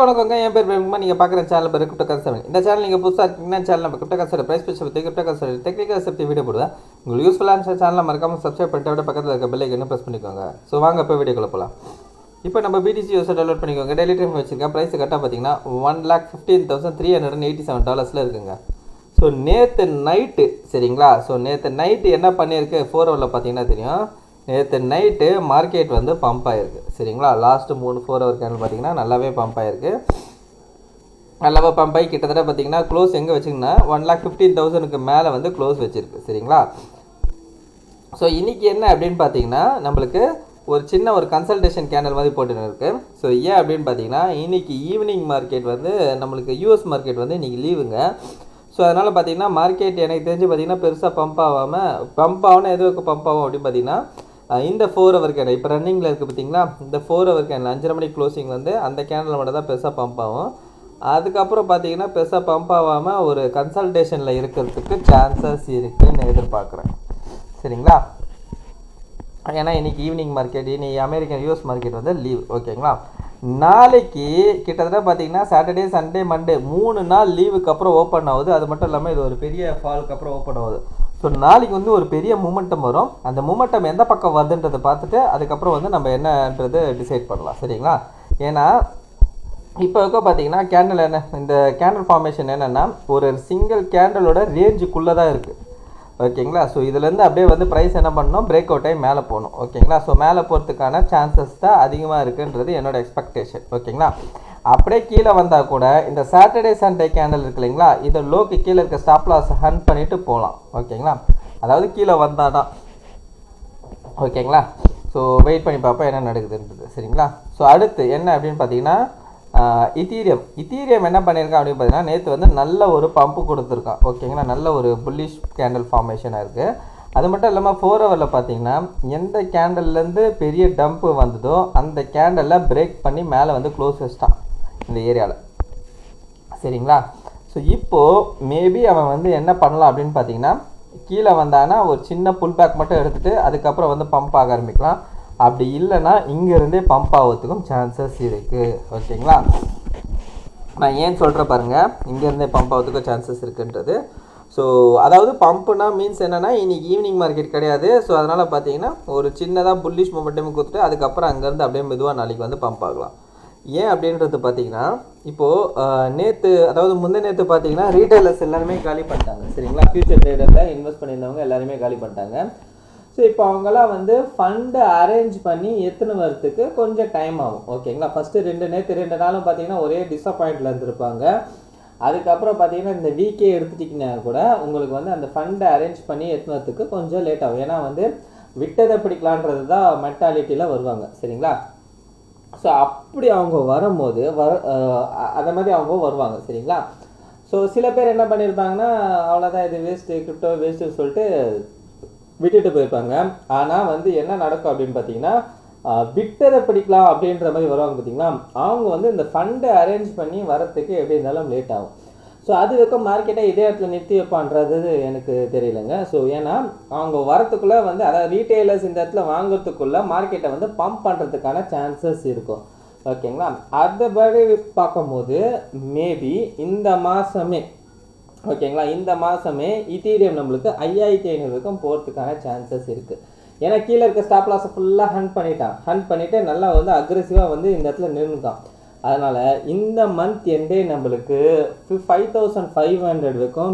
வணக்கங்க. என் பேர் பிரேம்குமார். நீங்கள் பார்க்குற சேனல் பேர் கிரிப்டோ கன்சல்ட். இந்த சேனல் நீங்கள் புதுசாக இருக்கீங்கன்னா சேனல் நம்ம கிரிப்டோ கன்சல்ட் ப்ரைஸ் பிடிச்ச பற்றி crypto consult technical safety video போடுவேன். உங்களுக்கு யூஸ்ஃபுல்லான சேனலில் மறக்காமல் சப்ஸ்கிரைப் பண்ணிட்டு அப்படியே பக்கத்தில் இருக்க பெல் ஐக்கனை ப்ரெஸ் பண்ணிக்கோங்க. ஸோ வாங்க இப்போ வீடியோக்குள்ள போகலாம். இப்போ நம்ம BTC யூஸை டவுன்லோட் பண்ணிக்கோங்க. டெய்லி டைம் வச்சுருக்கேன். ப்ரைஸ் கரெக்டாக பார்த்தீங்கன்னா $1,15,387 இருக்குங்க. ஸோ நேற்று நைட்டு சரிங்களா. ஸோ நேற்று நைட்டு என்ன பண்ணியிருக்கு 4 ஹவரில் பார்த்தீங்கன்னா தெரியும். நேற்று நைட்டு மார்க்கெட் வந்து பம்ப் ஆகிருக்கு சரிங்களா. லாஸ்ட்டு 4 ஹவர் கேண்டில் பார்த்தீங்கன்னா நல்லாவே பம்ப் ஆகிருக்கு. நல்லாவே பம்ப் ஆகி கிட்டத்தட்ட பார்த்தீங்கன்னா க்ளோஸ் எங்கே வச்சிங்கன்னா 1,15,000க்கு மேலே வந்து க்ளோஸ் வச்சுருக்கு சரிங்களா. ஸோ இன்றைக்கி என்ன அப்படின்னு பார்த்தீங்கன்னா நம்மளுக்கு ஒரு சின்ன ஒரு கன்சல்டேஷன் கேண்டல் மாதிரி போட்டுன்னு இருக்குது. ஸோ ஏன் அப்படின்னு பார்த்தீங்கன்னா இன்றைக்கி ஈவினிங் மார்க்கெட் வந்து நம்மளுக்கு US மார்க்கெட் வந்து இன்றைக்கி லீவுங்க. ஸோ அதனால் பார்த்தீங்கன்னா மார்க்கெட் எனக்கு தெரிஞ்சு பார்த்தீங்கன்னா பெருசாக பம்ப் ஆகணும் எதுவுக்கு பம்ப் ஆகும் அப்படின்னு பார்த்தீங்கன்னா இந்த 4 ஹவர் கேண்டில் இப்போ ரன்னிங்கில் இருக்குது பார்த்தீங்களா. இந்த 4 ஹவர் கேண்டில் 5:30 மணிக்கு க்ளோசிங் வந்து அந்த கேண்டில் மட்டும் தான் பெருசாக பம்ப் ஆகும். அதுக்கப்புறம் பார்த்தீங்கன்னா பெருசாக பம்ப் ஆகாமல் ஒரு கன்சல்டேஷனில் இருக்கிறதுக்கு சான்சஸ் இருக்குதுன்னு எதிர்பார்க்குறேன் சரிங்களா. ஏன்னா இன்றைக்கி ஈவினிங் மார்க்கெட் இன்றைக்கி அமெரிக்கன் US மார்க்கெட் வந்து லீவ் ஓகேங்களா. நாளைக்கு கிட்டத்தட்ட பார்த்தீங்கன்னா சாட்டர்டே சண்டே மண்டே 3 நாள் லீவுக்கு அப்புறம் ஓப்பன் ஆகுது. அது மட்டும் இல்லாமல் இது ஒரு பெரிய ஃபாலுக்கு அப்புறம் ஓப்பன் ஆகுது. ஸோ நாளைக்கு வந்து ஒரு பெரிய மூமெண்டம் வரும். அந்த மூமெண்டம் எந்த பக்கம் வருதுன்றதை பார்த்துட்டு அதுக்கப்புறம் வந்து நம்ம என்னன்றது டிசைட் பண்ணலாம் சரிங்களா. ஏன்னா இப்போ பார்த்தீங்கன்னா கேண்டில் இந்த கேண்டில் ஃபார்மேஷன் என்னென்னா ஒரு சிங்கிள் கேண்டலோட ரேஞ்சுக்குள்ளே தான் இருக்குது ஓகேங்களா. ஸோ இதுலேருந்து அப்படியே வந்து ப்ரைஸ் என்ன பண்ணணும் பிரேக் அவுட் ஆகி மேலே போகணும் ஓகேங்களா. ஸோ மேலே போகிறதுக்கான சான்சஸ் தான் அதிகமாக இருக்குன்றது என்னோடய எக்ஸ்பெக்டேஷன் ஓகேங்களா. அப்படியே கீழே வந்தால் கூட இந்த சாட்டர்டே சண்டே கேண்டில் இருக்கு இல்லைங்களா, இதை லோக்கு கீழே இருக்க ஸ்டாப் லாஸ் ஹண்ட் பண்ணிவிட்டு போகலாம் ஓகேங்களா. அதாவது கீழே வந்தால் தான் ஓகேங்களா. ஸோ வெயிட் பண்ணி பார்ப்போம் என்ன நடக்குதுன்றது சரிங்களா. ஸோ அடுத்து என்ன அப்படின்னு பார்த்தீங்கன்னா இத்தீரியம் என்ன பண்ணியிருக்கான் அப்படின்னு பார்த்தீங்கன்னா நேற்று வந்து நல்ல ஒரு பம்பு கொடுத்துருக்கான் ஓகேங்களா. நல்ல ஒரு புல்லிஷ் கேண்டில் ஃபார்மேஷனாக இருக்குது. அது மட்டும் இல்லாமல் 4 ஹவரில் பார்த்தீங்கன்னா எந்த கேண்டல்லேருந்து பெரிய டம்ப்பு வந்ததோ அந்த கேண்டலில் பிரேக் பண்ணி மேலே வந்து க்ளோஸ் வச்சிட்டான் இந்த ஏரியாவில் சரிங்களா. ஸோ இப்போது மேபி அவன் வந்து என்ன பண்ணலாம் அப்படின்னு பார்த்தீங்கன்னா கீழே வந்தானா ஒரு சின்ன புல் பேக் மட்டும் எடுத்துகிட்டு அதுக்கப்புறம் வந்து பம்ப் ஆக ஆரம்பிக்கலாம். அப்படி இல்லைன்னா இங்கேருந்தே பம்ப் ஆகிறதுக்கும் சான்சஸ் இருக்குது ஓகேங்களா. நான் ஏன் சொல்கிறேன் பாருங்கள், இங்கேருந்தே பம்ப் ஆகிறதுக்கும் சான்சஸ் இருக்குன்றது. ஸோ அதாவது பம்புனா மீன்ஸ் என்னென்னா இன்றைக்கி ஈவினிங் மார்க்கெட் கிடையாது. ஸோ அதனால் பார்த்தீங்கன்னா ஒரு சின்னதாக புல்லிஷ் மொமெண்டம் கொடுத்துட்டு அதுக்கப்புறம் அங்கேருந்து அப்படியே மெதுவாக நாளைக்கு வந்து பம்ப் ஆகலாம். ஏன் அப்படின்றது பார்த்தீங்கன்னா இப்போது நேற்று அதாவது நேற்று பார்த்தீங்கன்னா ரீட்டைலர்ஸ் எல்லாருமே காலி பண்ணிட்டாங்க சரிங்களா. ஃபியூச்சர் ட்ரேடரில் இன்வெஸ்ட் பண்ணியிருந்தவங்க எல்லாருமே காலி பண்ணிட்டாங்க. ஸோ இப்போ அவங்களாம் வந்து ஃபண்டு அரேஞ்ச் பண்ணி எத்தனை வரத்துக்கு கொஞ்சம் டைம் ஆகும் ஓகேங்களா. ஃபஸ்ட்டு நேற்று 2 நாளும் பார்த்தீங்கன்னா ஒரே டிஸப்பாயிண்டில் இருந்திருப்பாங்க. அதுக்கப்புறம் பார்த்தீங்கன்னா இந்த வீக்கே எடுத்துட்டிங்கன்னா கூட உங்களுக்கு வந்து அந்த ஃபண்டை அரேஞ்ச் பண்ணி எத்துனதுக்கு கொஞ்சம் லேட் ஆகும். ஏன்னா வந்து விட்டதை பிடிக்கலான்றது தான் மென்டாலிட்டியில் வருவாங்க சரிங்களா. ஸோ அப்படி அவங்க வரும்போது அதை மாதிரி அவங்க வருவாங்க சரிங்களா. ஸோ சில பேர் என்ன பண்ணியிருப்பாங்கன்னா அவ்வளோதான் இது வேஸ்ட்டு கிரிப்டோ வேஸ்ட்டுன்னு சொல்லிட்டு விட்டுட்டு போயிருப்பாங்க. ஆனால் வந்து என்ன நடக்கும் அப்படின்னு பார்த்தீங்கன்னா விட்டதை பிடிக்கலாம் அப்படின்ற மாதிரி வருவாங்க பார்த்தீங்களா. அவங்க வந்து இந்த ஃபண்டை அரேஞ்ச் பண்ணி வரத்துக்கு எப்படி இருந்தாலும் லேட் ஆகும். ஸோ அது வரைக்கும் மார்க்கெட்டை இதே இடத்துல நிறுத்தி வைப்பான்றது எனக்கு தெரியலைங்க. ஸோ ஏன்னா அவங்க வரத்துக்குள்ளே வந்து அதாவது ரீட்டைலர்ஸ் இந்த இடத்துல வாங்குறதுக்குள்ளே மார்க்கெட்டை வந்து பம்ப் பண்ணுறதுக்கான சான்சஸ் இருக்கும் ஓகேங்களா. அதை பார்க்கும்போது மேபி இந்த மாதமே ஓகேங்களா இந்த மாதமே இத்தீரியம் நம்மளுக்கு 5,500 வரைக்கும் போகிறதுக்கான சான்சஸ் இருக்குது. ஏன்னா கீழே இருக்க ஸ்டாப் லாஸை ஃபுல்லாக ஹண்ட் பண்ணிவிட்டு நல்லா வந்து அக்ரெசிவாக வந்து இந்த இடத்துல நின்றுட்டான். அதனால் இந்த மந்த் எண்டே நம்மளுக்கு 5,500 வரைக்கும்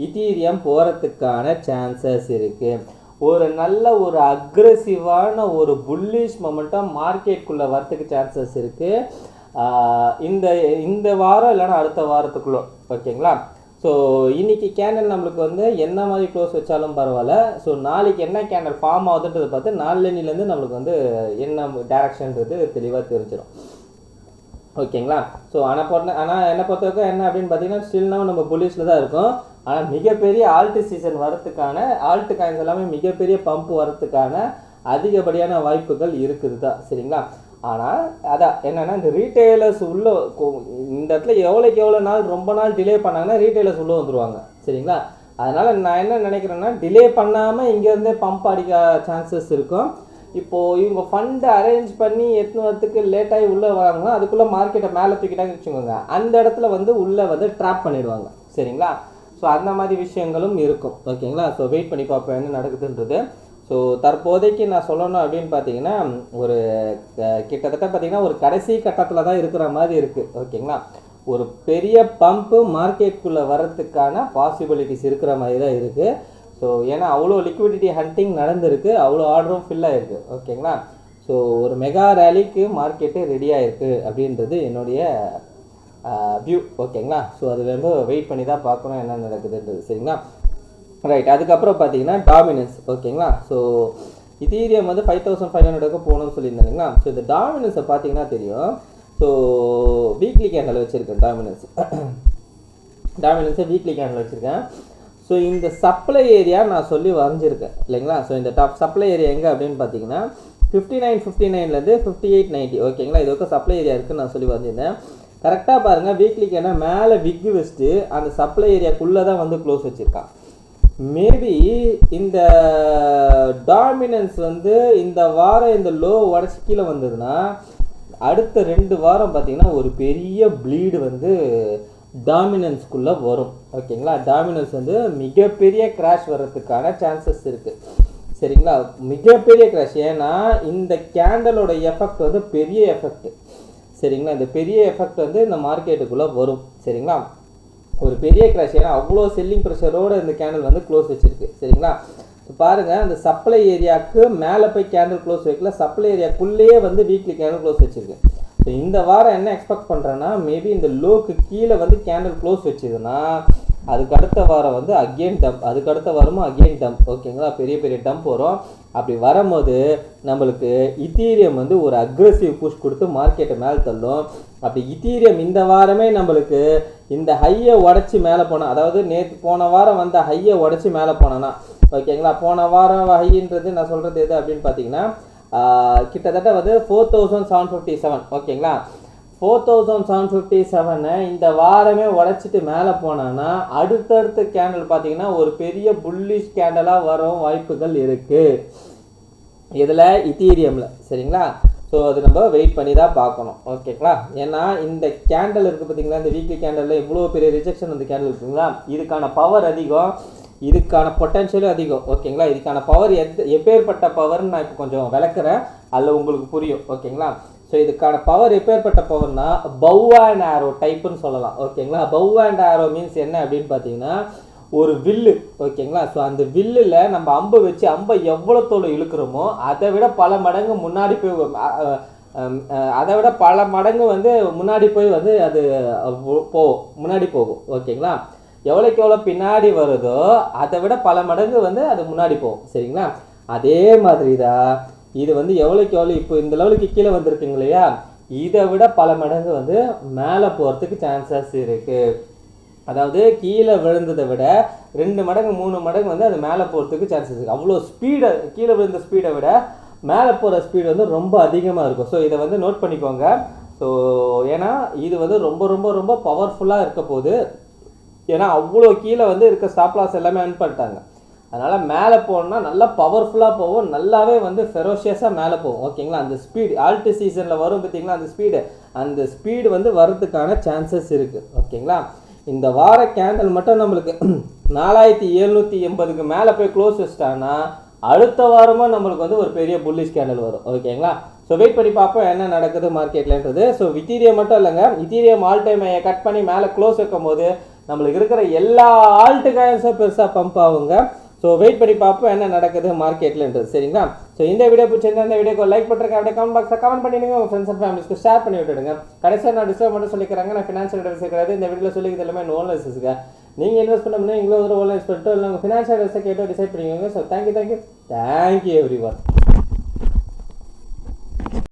இத்தீரியம் போகிறதுக்கான சான்சஸ் இருக்குது. ஒரு நல்ல ஒரு அக்ரெசிவான ஒரு புல்லிஷ் மொமெண்டம் மார்க்கெட்டுக்குள்ளே வரத்துக்கு சான்சஸ் இருக்குது இந்த வாரம் இல்லைன்னா அடுத்த வாரத்துக்குள்ளே ஓகேங்களா. ஸோ இன்றைக்கி கேண்டல் நம்மளுக்கு வந்து என்ன மாதிரி க்ளோஸ் வச்சாலும் பரவாயில்ல. ஸோ நாளைக்கு என்ன கேண்டல் ஃபார்ம் ஆகுதுன்றதை பார்த்து நாளைலேருந்து நம்மளுக்கு வந்து என்ன டைரக்ஷன்றது தெளிவாக தெரிஞ்சிடும் ஓகேங்களா. ஸோ ஆனால் என்னை பொறுத்தவரைக்கும் என்ன அப்படின்னு பார்த்தீங்கன்னா ஸ்டில்னாவும் நம்ம புல்லிஷில் தான் இருக்கும். ஆனால் மிகப்பெரிய ஆல்ட்டு சீசன் வரத்துக்கான ஆல்ட்டு காயின்ஸ் எல்லாமே மிகப்பெரிய பம்ப் வரத்துக்கான அதிகப்படியான வாய்ப்புகள் இருக்குது தான் சரிங்களா. ஆனால் அதான் என்னென்னா இந்த ரீட்டைலர்ஸ் உள்ளே இந்த இடத்துல எவ்வளோ நாள் ரொம்ப நாள் டிலே பண்ணாங்கன்னா ரீட்டைலர்ஸ் உள்ளே வந்துடுவாங்க சரிங்களா. அதனால் நான் என்ன நினைக்கிறேன்னா டிலே பண்ணாமல் இங்கேருந்தே பம்ப் அடிக்க சான்சஸ் இருக்கும். இப்போது இவங்க ஃபண்டை அரேஞ்ச் பண்ணி எடுத்துன்னு வரத்துக்கு லேட்டாகி உள்ளே வராங்கன்னா அதுக்குள்ளே மார்க்கெட்டை மேலே தூக்கிட்டாங்கன்னு வச்சுக்கோங்க, அந்த இடத்துல வந்து உள்ளே வந்து ட்ராப் பண்ணிடுவாங்க. சரிங்களா? ஸோ அந்த மாதிரி விஷயங்களும் இருக்கும். ஓகேங்களா? ஸோ வெயிட் பண்ணி பார்ப்போம் என்ன நடக்குதுன்றது. ஸோ தற்போதைக்கு நான் சொல்லணும் அப்படின்னு பார்த்தீங்கன்னா ஒரு கிட்டத்தட்ட பார்த்தீங்கன்னா ஒரு கடைசி கட்டத்தில் தான் இருக்கிற மாதிரி இருக்குது. ஓகேங்களா? ஒரு பெரிய பம்பு மார்க்கெட்டுக்குள்ளே வர்றதுக்கான பாசிபிலிட்டிஸ் இருக்கிற மாதிரி தான் இருக்குது. ஸோ ஏன்னா அவ்வளோ லிக்விடிட்டி ஹண்டிங் நடந்திருக்கு, அவ்வளோ ஆர்டரும் ஃபில் ஆகிருக்கு. ஓகேங்களா? ஸோ ஒரு மெகா ரேலிக்கு மார்க்கெட்டு ரெடி ஆகிருக்கு அப்படின்றது என்னுடைய வியூ. ஓகேங்களா? ஸோ அது வந்து வெயிட் பண்ணி தான் பார்க்கணும் என்ன நடக்குதுன்றது. சரிங்களா? ரைட். அதுக்கப்புறம் பார்த்தீங்கன்னா டாமினன்ஸ். ஓகேங்களா? ஸோ இத்தீரியம் வந்து 5500க்கு போகணும்னு சொல்லியிருந்தாங்களா? ஸோ இந்த டாமினன்ஸை பார்த்தீங்கன்னா தெரியும். ஸோ வீக்லி கேண்டில் வச்சுருக்கேன். டாமினன்ஸை வீக்லி கேண்டில் வச்சுருக்கேன். ஸோ இந்த சப்ளை ஏரியா நான் சொல்லி வரைஞ்சிருக்கேன் இல்லைங்களா? ஸோ இந்த சப்ளை ஏரியா எங்கே அப்படின்னு பார்த்தீங்கன்னா 5959லேருந்து 5890. ஓகேங்களா? இது வரைக்கும் சப்ளை ஏரியா இருக்குன்னு நான் சொல்லி வரைஞ்சிருந்தேன். கரெக்டாக பாருங்கள், வீக்லி கேண்டில் மேலே விக்கு வச்சுட்டு அந்த சப்ளை ஏரியாக்குள்ளே தான் வந்து க்ளோஸ் வச்சுருக்கான். மேபி இந்த டாமினன்ஸ் வந்து இந்த வாரம் இந்த லோ உடச்சி கீழே வந்ததுன்னா அடுத்த 2 வாரம் பார்த்தீங்கன்னா ஒரு பெரிய ப்ளீடு வந்து டாமினன்ஸ்குள்ளே வரும். ஓகேங்களா? டாமினன்ஸ் வந்து மிகப்பெரிய கிராஷ் வர்றதுக்கான சான்சஸ் இருக்குது. சரிங்களா? மிகப்பெரிய கிராஷ். ஏன்னா இந்த கேண்டலோட எஃபெக்ட் வந்து பெரிய எஃபெக்ட். சரிங்களா? இந்த பெரிய எஃபெக்ட் வந்து இந்த மார்க்கெட்டுக்குள்ளே வரும். சரிங்களா? ஒரு பெரிய கிராஷ். ஏன்னா அவ்வளோ செல்லிங் ப்ரெஷரோடு இந்த கேண்டில் வந்து க்ளோஸ் வச்சுருக்கு. சரிங்களா? பாருங்கள், அந்த சப்ளை ஏரியாவுக்கு மேலே போய் கேண்டில் க்ளோஸ் வைக்கல, சப்ளை ஏரியாக்குள்ளேயே வந்து வீக்லி கேண்டில் க்ளோஸ் வச்சுருக்கு. ஸோ இந்த வாரம் என்ன எக்ஸ்பெக்ட் பண்ணுறேன்னா மேபி இந்த லோக்கு கீழே வந்து கேண்டில் க்ளோஸ் வச்சுதுன்னா அதுக்கு அடுத்த வாரம் வந்து அகெயின் டம்ப், அதுக்கு அடுத்த வாரமும் அகெயின் டம்ப். ஓகேங்களா? பெரிய பெரிய டம்ப் வரும். அப்படி வரும்போது நம்மளுக்கு இத்தீரியம் வந்து ஒரு அக்ரெசிவ் புஷ் கொடுத்து மார்க்கெட்டை மேலே தள்ளும். அப்படி இத்தீரியம் இந்த வாரமே நம்மளுக்கு இந்த ஹையை உடச்சி மேலே போனால், அதாவது நேற்று போன வாரம் வந்த ஹையை உடச்சி மேலே போனோன்னா, ஓகேங்களா? போன வாரம் ஹைன்றது நான் சொல்கிறது எது அப்படின்னு பார்த்தீங்கன்னா கிட்டத்தட்ட வந்து 4757. ஓகேங்களா? 4757 இந்த வாரமே உடைச்சிட்டு மேலே போனான்னா அடுத்தடுத்த கேண்டில் பார்த்தீங்கன்னா ஒரு பெரிய புல்லிஷ் கேண்டலாக வரும் வாய்ப்புகள் இருக்குது இதில் இத்தீரியமில். சரிங்களா? ஸோ அது நம்ம வெயிட் பண்ணி தான் பார்க்கணும். ஓகேங்களா? ஏன்னா இந்த கேண்டில் இருக்குது பார்த்தீங்களா, இந்த வீக்லி கேண்டலில் இவ்வளோ பெரிய ரிஜெக்ஷன் இந்த கேண்டில் இருக்குங்களா, இதுக்கான பவர் அதிகம், இதுக்கான பொட்டன்ஷியலும் அதிகம். ஓகேங்களா? இதுக்கான பவர் எப்பேற்பட்ட பவர்னு நான் இப்போ கொஞ்சம் விளக்குறேன், அதில் உங்களுக்கு புரியும். ஓகேங்களா? ஸோ இதுக்கான பவர் எப்பேற்பட்ட பவர்னா பவ் அண்ட் ஆரோ டைப்புன்னு சொல்லலாம். ஓகேங்களா? பவ் அண்ட் ஆரோ மீன்ஸ் என்ன அப்படின்னு பார்த்தீங்கன்னா ஒரு வில்லு. ஓகேங்களா? ஸோ அந்த வில்லில் நம்ம அம்பை வச்சு அம்பை எவ்வளோ தோலை இழுக்கிறோமோ அதை விட பல மடங்கு முன்னாடி போய் வந்து முன்னாடி போய் வந்து அது முன்னாடி போகும். ஓகேங்களா? எவ்வளோக்கு எவ்வளோ பின்னாடி வருதோ அதை விட பல மடங்கு வந்து அது முன்னாடி போகும். சரிங்களா? அதே மாதிரி தான் இது வந்து எவ்வளோக்கு எவ்வளோ இப்போ இந்த லெவலுக்கு கீழே வந்திருக்குங்க இல்லையா, இதை விட பல மடங்கு வந்து மேலே போகிறதுக்கு சான்சஸ் இருக்குது. அதாவது கீழே விழுந்ததை விட 2 மடங்கு 3 மடங்கு வந்து அது மேலே போகிறதுக்கு சான்சஸ் இருக்குது. அவ்வளோ ஸ்பீடை கீழே விழுந்த ஸ்பீடை விட மேலே போகிற ஸ்பீடு வந்து ரொம்ப அதிகமாக இருக்கும். ஸோ இதை வந்து நோட் பண்ணிக்கோங்க. ஸோ ஏன்னா இது வந்து ரொம்ப ரொம்ப ரொம்ப பவர்ஃபுல்லாக இருக்க போகுது. ஏன்னா அவ்வளோ கீழே வந்து இருக்க ஸ்டாப் லாஸ் எல்லாமே அன் பண்ணிட்டாங்க. அதனால் மேலே போகணுன்னா நல்லா பவர்ஃபுல்லாக போகும், நல்லாவே வந்து ஃபெரோஷியஸாக மேலே போகும். ஓகேங்களா? அந்த ஸ்பீடு ஆல்ட் சீசனில் வரும் பார்த்தீங்களா, அந்த ஸ்பீடு வந்து வர்றதுக்கான சான்சஸ் இருக்குது. ஓகேங்களா? இந்த வார கேண்டில் மட்டும் நம்மளுக்கு 4780க்கு மேலே போய் க்ளோஸ் வச்சிட்டாங்கன்னா அடுத்த வாரமாக நம்மளுக்கு வந்து ஒரு பெரிய புல்லிஷ் கேண்டில் வரும். ஓகேங்களா? ஸோ வெயிட் பண்ணி பார்ப்போம் என்ன நடக்குது மார்க்கெட்லன்றது. ஸோ இத்தீரியம் மட்டும் இல்லைங்க, இத்தீரியம் ஆல் டைம் கட் பண்ணி மேலே க்ளோஸ் வைக்கும் போது நம்மளுக்கு இருக்கிற எல்லா ஆல்ட் காயின்ஸும் பெருசாக பம்ப் ஆகுங்க. ஸோ வெயிட் பண்ணி பார்ப்போம் என்ன நடக்குது மார்க்கெட்லன்றது. சரிங்களா? ஸோ இந்த வீடியோ பிடிச்சிருந்தா இந்த வீடியோக்கு லைக் பண்ணுறேன், அப்படியே கமெண்ட் பாக்ஸில் கமெண்ட் பண்ணிடுங்க, உங்கள் ஃப்ரெண்ட்ஸ் அண்ட் ஃபேமிலிஸ்க்கு ஷேர் பண்ணி விட்டுடுங்க. கடைசியாக நான் டிஸ்கவுண்ட் மட்டும் சொல்லிக்கிறாங்க, நான் ஃபினான்ஷியல் அட்வைஸ் கிடையாது. இந்த வீடியோவில் சொல்லிக்கிறது எல்லாமே நோன்லெஸ்ஸுங்க. நீங்கள் இன்வெஸ்ட் பண்ணணும்னா எங்களோ ஒரு ஓன்லைஸ் பண்ணிட்டு இல்லை உங்கள் ஃபினான்ஷியல் அட்வைஸை கேட்டு டிசைட் பண்ணிக்கோங்க. So thank you every one.